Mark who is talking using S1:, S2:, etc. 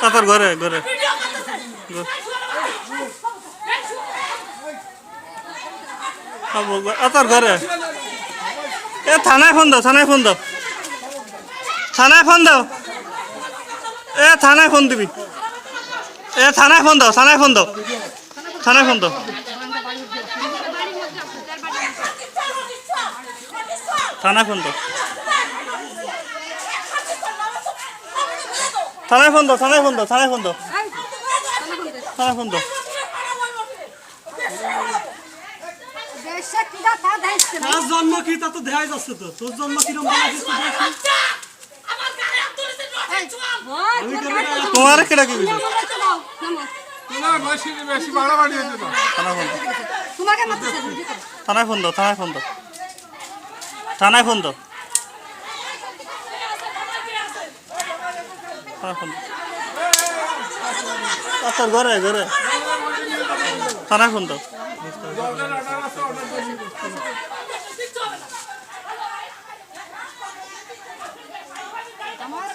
S1: তারপর ঘরে ঘরে তোর ঘরে এ থানায় ফোন দাও থানায় ফোন দাও থানায় ফোন দাও এ থানায় ফোন দিবি এ থানায় ফোন দাও থানায় ফোন দাও থানায় ফোন দাও থানায় ফোন দাও থানায় ফোন দাও থানায় ফোন দাও থানায় ফোন দাও থানায় ফোন দাও তার জন্ম কি তা তো দেখাই যাচ্ছে তো তোর জন্ম কিরম তোমার কেটা কি থানায় ফোন দাও থানায় ফোন দাও থানায় ফোন দাও আচ্ছা ঘরে ঘরে থানায় ফোন দাও
S2: আমার